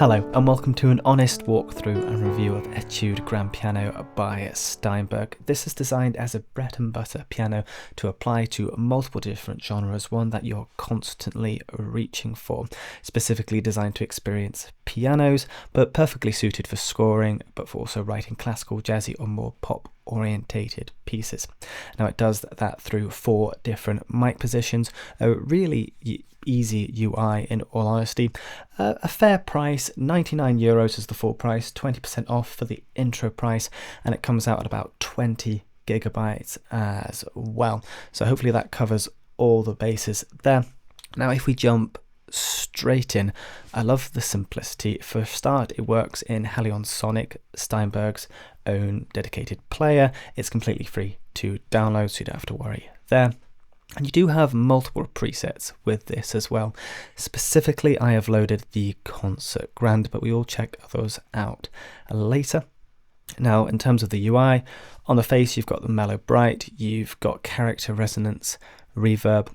Hello and welcome to an honest walkthrough and review of Etude Grand Piano by Steinberg. This is designed as a bread and butter piano to apply to multiple different genres, one that you're constantly reaching for. Specifically designed to experience pianos, but perfectly suited for scoring, but for also writing classical, jazzy or more pop-orientated pieces. Now it does that through 4 different mic positions, a really easy UI in all honesty. A fair price, €99 is the full price, 20% off for the intro price, and it comes out at about 20 gigabytes as well. So hopefully that covers all the bases there. Now if we jump straight in, I love the simplicity. For a start, it works in HALion Sonic, Steinberg's own dedicated player. It's completely free to download, so you don't have to worry there. And you do have multiple presets with this as well. Specifically, I have loaded the Concert Grand, but we will check those out later. Now, in terms of the UI, on the face, you've got the mellow bright, you've got character resonance, reverb.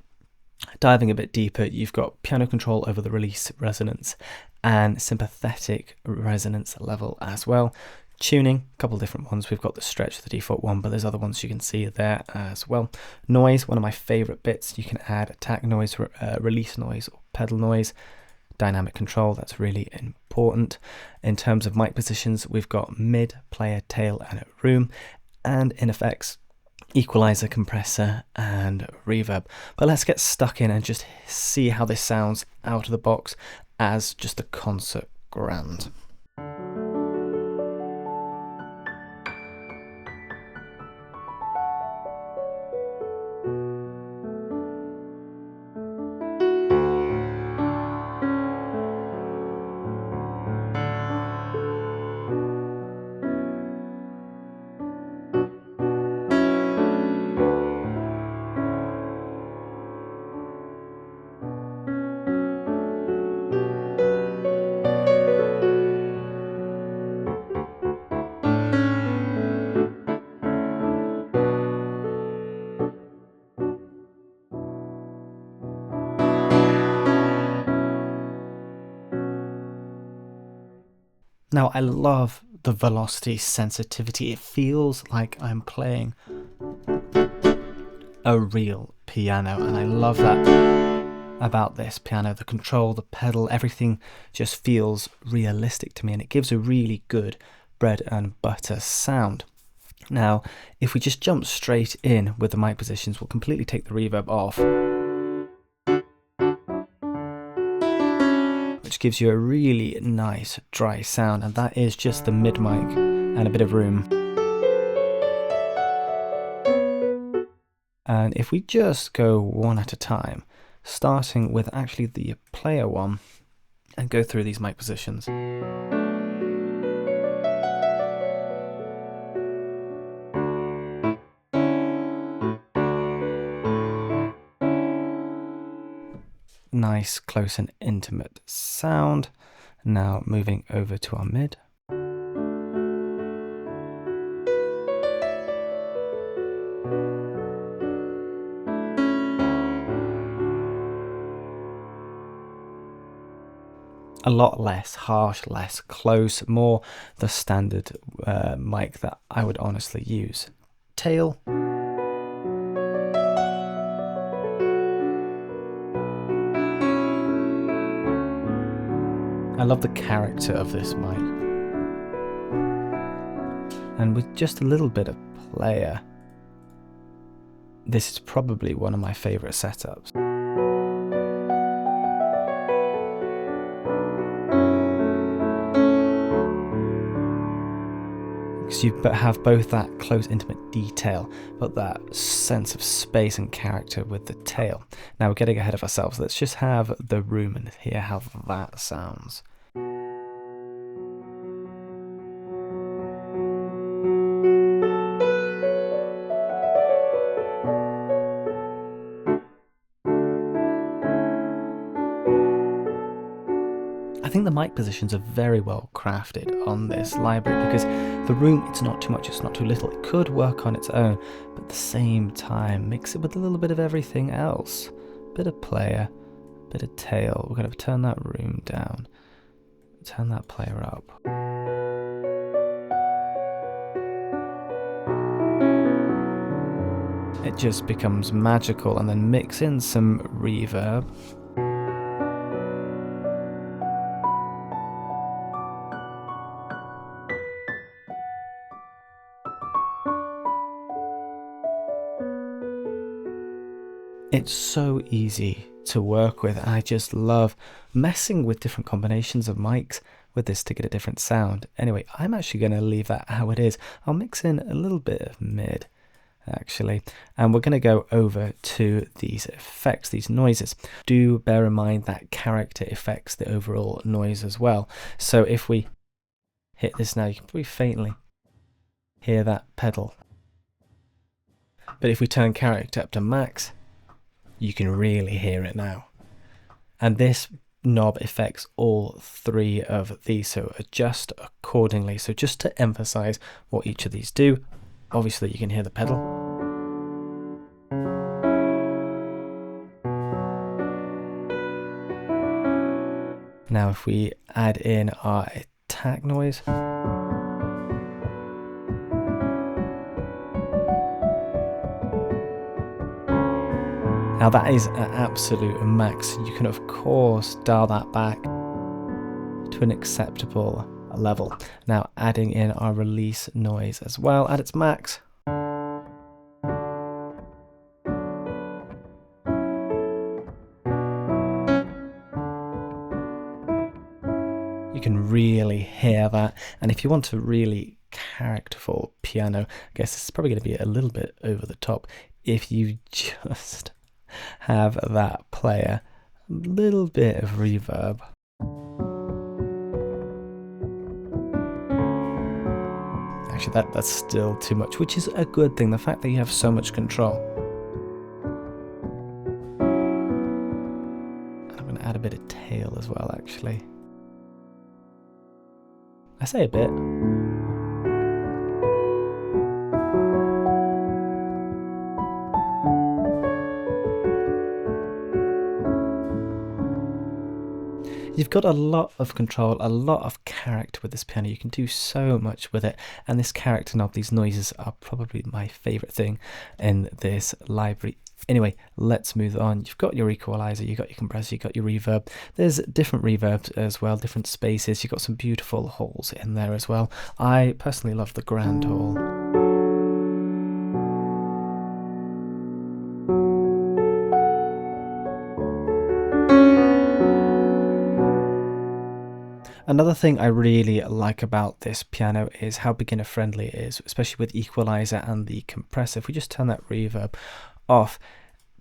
Diving a bit deeper, you've got piano control over the release resonance and sympathetic resonance level as well. Tuning, a couple of different ones. We've got the stretch, the default one, but there's other ones you can see there as well. Noise, one of my favorite bits. You can add attack noise, release noise, or pedal noise. Dynamic control, that's really important. In terms of mic positions, we've got mid, player, tail, and room. And in effects, equalizer, compressor, and reverb. But let's get stuck in and just see how this sounds out of the box as just a Concert Grand. Now I love the velocity sensitivity. It feels like I'm playing a real piano, and I love that about this piano. The control, the pedal, everything just feels realistic to me, and it gives a really good bread and butter sound. Now if we just jump straight in with the mic positions, we'll completely take the reverb off, which gives you a really nice dry sound, and that is just the mid mic and a bit of room. And if we just go one at a time, starting with actually the player one, and go through these mic positions. Nice, close and intimate sound. Now moving over to our mid. A lot less harsh, less close, more the standard mic that I would honestly use. Tail. I love the character of this mic. And with just a little bit of player, this is probably one of my favorite setups. Because you have both that close, intimate detail, but that sense of space and character with the tail. Now we're getting ahead of ourselves. Let's just have the room and hear how that sounds. I think the mic positions are very well crafted on this library, because the room, it's not too much, it's not too little. It could work on its own, but at the same time, mix it with a little bit of everything else. Bit of player, bit of tail. We're going to turn that room down turn that player up. It just becomes magical, and then mix in some reverb. It's so easy to work with. I just love messing with different combinations of mics with this to get a different sound. Anyway, I'm actually going to leave that how it is. I'll mix in a little bit of mid, actually, and we're going to go over to these effects, these noises. Do bear in mind that character affects the overall noise as well. So if we hit this now, you can probably faintly hear that pedal. But if we turn character up to max, you can really hear it now. And this knob affects all three of these, so adjust accordingly. So just to emphasize what each of these do, obviously you can hear the pedal. Now if we add in our attack noise, now that is an absolute max. You can of course dial that back to an acceptable level. Now adding in our release noise as well at its max. You can really hear that, and if you want a really characterful piano, I guess it's probably going to be a little bit over the top if you just have that player, a little bit of reverb. Actually, that's still too much, which is a good thing, the fact that you have so much control. And I'm going to add a bit of tail as well, actually. I say a bit. You've got a lot of control, a lot of character with this piano. You can do so much with it, and this character knob, these noises are probably my favourite thing in this library. Anyway, let's move on. You've got your equalizer, you've got your compressor, you've got your reverb. There's different reverbs as well, different spaces. You've got some beautiful halls in there as well. I personally love the grand hall. Another thing I really like about this piano is how beginner friendly it is, especially with equalizer and the compressor. If we just turn that reverb off,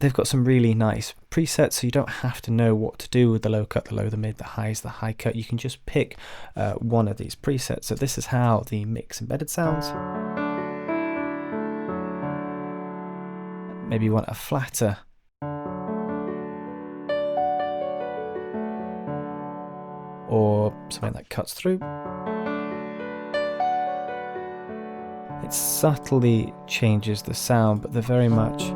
they've got some really nice presets, so you don't have to know what to do with the low cut, the low, the mid, the highs, the high cut. You can just pick one of these presets. So this is how the mix embedded sounds. Maybe you want a flatter or something that cuts through. It subtly changes the sound, but they're very much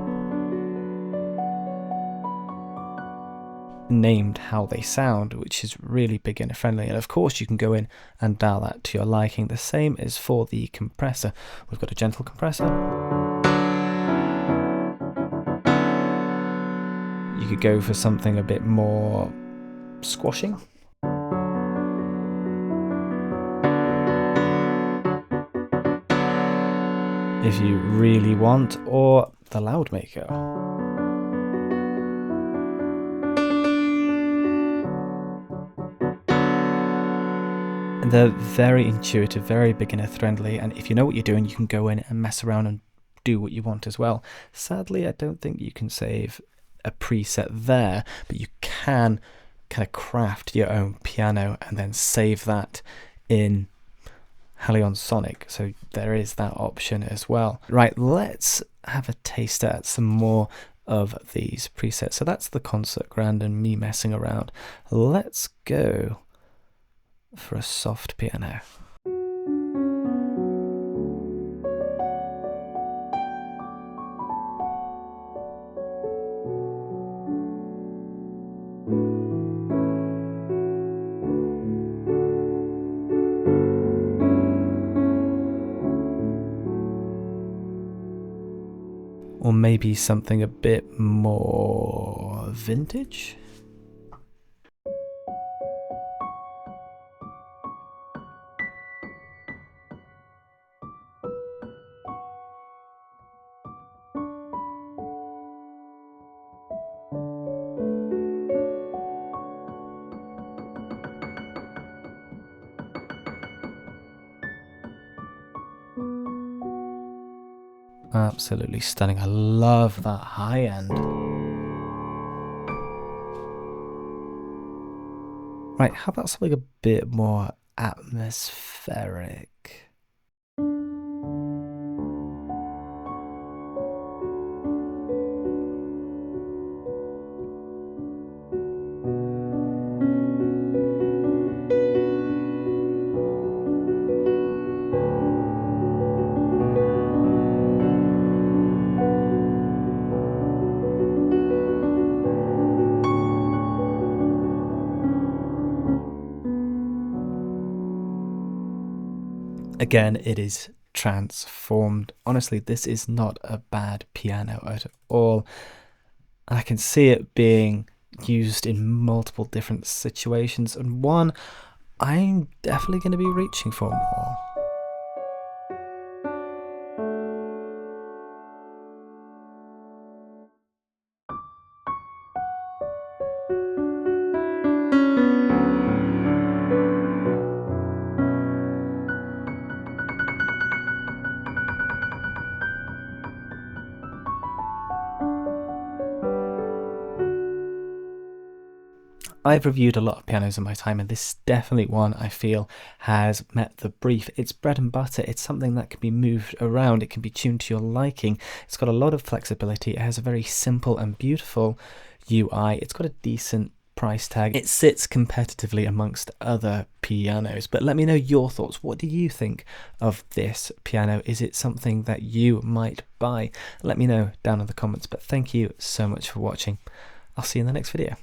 named how they sound, which is really beginner friendly. And of course you can go in and dial that to your liking. The same is for the compressor. We've got a gentle compressor. You could go for something a bit more squashing. If you really want, or the loud maker. And they're very intuitive, very beginner friendly, and if you know what you're doing, you can go in and mess around and do what you want as well. Sadly, I don't think you can save a preset there, but you can kind of craft your own piano and then save that in HALion Sonic, so there is that option as well. Right, let's have a taste at some more of these presets. So that's the concert grand and me messing around. Let's go for a soft piano. Or maybe something a bit more vintage? Absolutely stunning. I love that high end. Right, how about something a bit more atmospheric? Again, it is transformed. Honestly, this is not a bad piano at all. I can see it being used in multiple different situations, and one I'm definitely going to be reaching for more. I've reviewed a lot of pianos in my time, and this is definitely one I feel has met the brief. It's bread and butter. It's something that can be moved around. It can be tuned to your liking. It's got a lot of flexibility. It has a very simple and beautiful UI. It's got a decent price tag. It sits competitively amongst other pianos, but let me know your thoughts. What do you think of this piano? Is it something that you might buy? Let me know down in the comments, but thank you so much for watching. I'll see you in the next video.